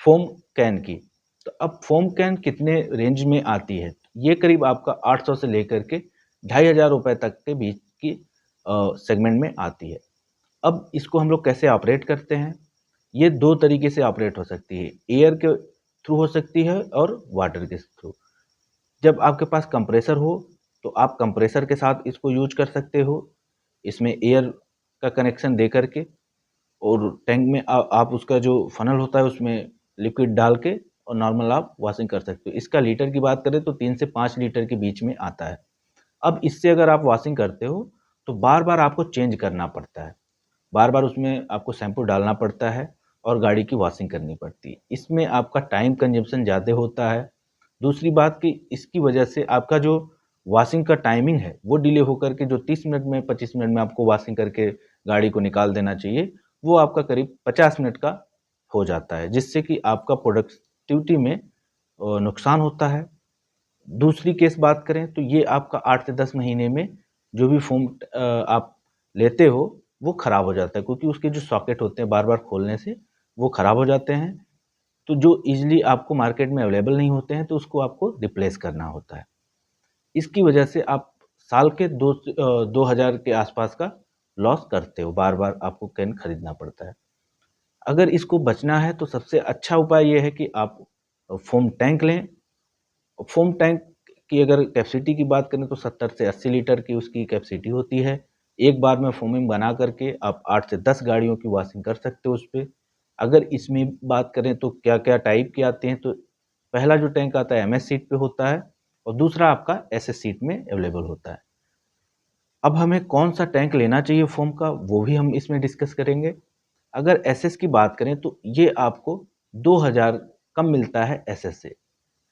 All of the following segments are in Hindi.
फोम कैन की। तो अब फोम कैन कितने रेंज में आती है? ये करीब आपका 800 से लेकर के 2500 रुपए तक के बीच की सेगमेंट में आती है। अब इसको हम लोग कैसे ऑपरेट करते हैं? ये 2 तरीके से ऑपरेट हो सकती है, एयर के थ्रू हो सकती है और वाटर के थ्रू। जब आपके पास कंप्रेसर हो, तो आप कंप्रेसर के साथ इसको यूज़ कर सकते हो, इसमें एयर का कनेक्शन दे कर के, और टैंक में आप उसका जो फ़नल होता है उसमें लिक्विड डाल के और नॉर्मल आप वॉशिंग कर सकते हो। इसका लीटर की बात करें तो 3 से 5 लीटर के बीच में आता है। अब इससे अगर आप वॉशिंग करते हो, तो बार-बार आपको चेंज करना पड़ता है। बार-बार उसमें आपको शैम्पू डालना पड़ता है और गाड़ी की वॉशिंग करनी पड़ती है। इसमें आपका टाइम कंज़म्पशन ज़्यादा होता है। दूसरी बात कि इसकी वजह से आपका जो वॉशिंग का टाइमिंग है, वो डिले होकर के जो 30 मिनट में 25 मिनट में आपको वॉशिंग करके गाड़ी को निकाल देना चाहिए, वो आपका करीब 50 मिनट का हो जाता है, जिससे कि आपका प्रोडक्टिविटी में नुकसान होता है। दूसरी केस बात करें तो ये आपका 8 से 10 महीने में जो भी फ़ोम आप लेते हो, वो ख़राब हो जाता है, क्योंकि उसके जो सॉकेट होते हैं बार-बार खोलने से वो ख़राब हो जाते हैं। तो जो ईज़िली आपको मार्केट में अवेलेबल नहीं होते हैं, तो उसको आपको रिप्लेस करना होता है। इसकी वजह से आप साल के 2000 के आसपास का लॉस करते हो, बार-बार आपको कैन खरीदना पड़ता है। अगर इसको बचना है तो सबसे अच्छा उपाय ये है कि आप फ़ोम टैंक लें। फ़ोम टैंक की अगर कैपेसिटी की बात करें तो 70 से 80 लीटर की उसकी कैपेसिटी होती है। एक बार में फ़ोमिंग बना करके आप 8 से 10 गाड़ियों की वॉशिंग कर सकते हो उसपे। अगर इसमें बात करें तो क्या-क्या टाइप के आते हैं, तो पहला जो टैंक आता है एमएस सीट पे होता है और दूसरा आपका एसएस सीट में अवेलेबल होता है। अब हमें कौन-सा टैंक लेना चाहिए फ़ोम का, वो भी हम इसमें डिस्कस करेंगे। अगर एसएस की बात करें तो ये आपको 2000 कम मिलता है एसएस से।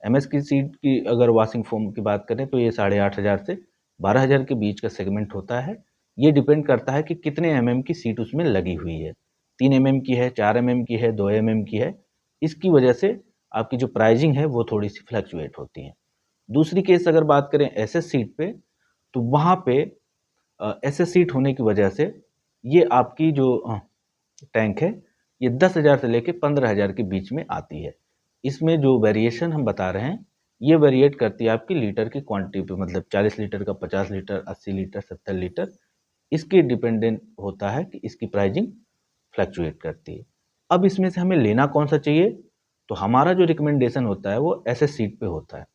एमएस की सीट की अगर वॉशिंग फ़ोम की बात करें तो ये 8500 से 12000 के बीच का सेगमेंट होता है। ये डिपेंड करता है कि कितने एमएम की सीट उसमें लगी हुई है। 3 एमएम की है, 4 एमएम की है, 2 एमएम की है। इसकी वजह से आपकी जो प्राइसिंग है वो थोड़ी-सी फ्लक्चुएट होती है। दूसरी केस अगर बात करें एसएस सीट पे, तो वहाँ पे एसएस सीट होने की वजह से ये आपकी जो टैंक है, ये 10,000 से लेके 15,000 के बीच में आती है। इसमें जो वेरिएशन हम बता रहे हैं, ये वेरिएट करती है आपकी लीटर की क्वांटिटी पे, मतलब 40 लीटर का 50 लीटर, 80 लीटर, 70 लीटर, इसके डिपेंडेंट होता है कि इसकी प्राइसिंग फ्लक्चुएट करती है। अब इसमें से हमें लेना कौन-सा चाहिए? तो हमारा जो रिकमेंडेशन होता है वो एसएस सीट पे होता है।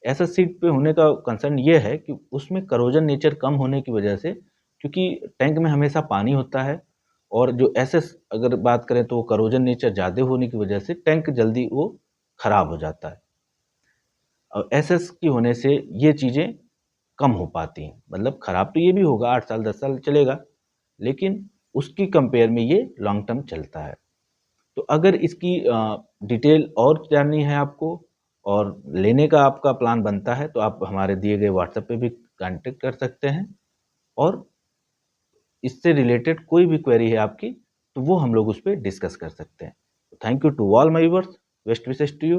एसएस सीट पे होने का कंसर्न ये है कि उसमें करोजन नेचर कम होने की वजह से, क्योंकि टैंक में हमेशा पानी होता है और जो एसएस अगर बात करें तो करोजन नेचर ज़्यादा होने की वजह से टैंक जल्दी वो खराब हो जाता है। और एसएस की होने से ये चीज़ें कम हो पाती हैं। मतलब खराब तो ये भी होगा, 8 साल 10 साल चलेगा, लेकिन उसकी कंपेयर में ये लॉन्ग टर्म चलता है। तो अगर इसकी डिटेल और जाननी है आपको और लेने का आपका प्लान बनता है, तो आप हमारे दिए गए व्हाट्सएप पे भी कॉन्टैक्ट कर सकते हैं, और इससे रिलेटेड कोई भी क्वेरी है आपकी, तो वो हम लोग उस पे डिस्कस कर सकते हैं। Thank you to all my viewers, best wishes to you.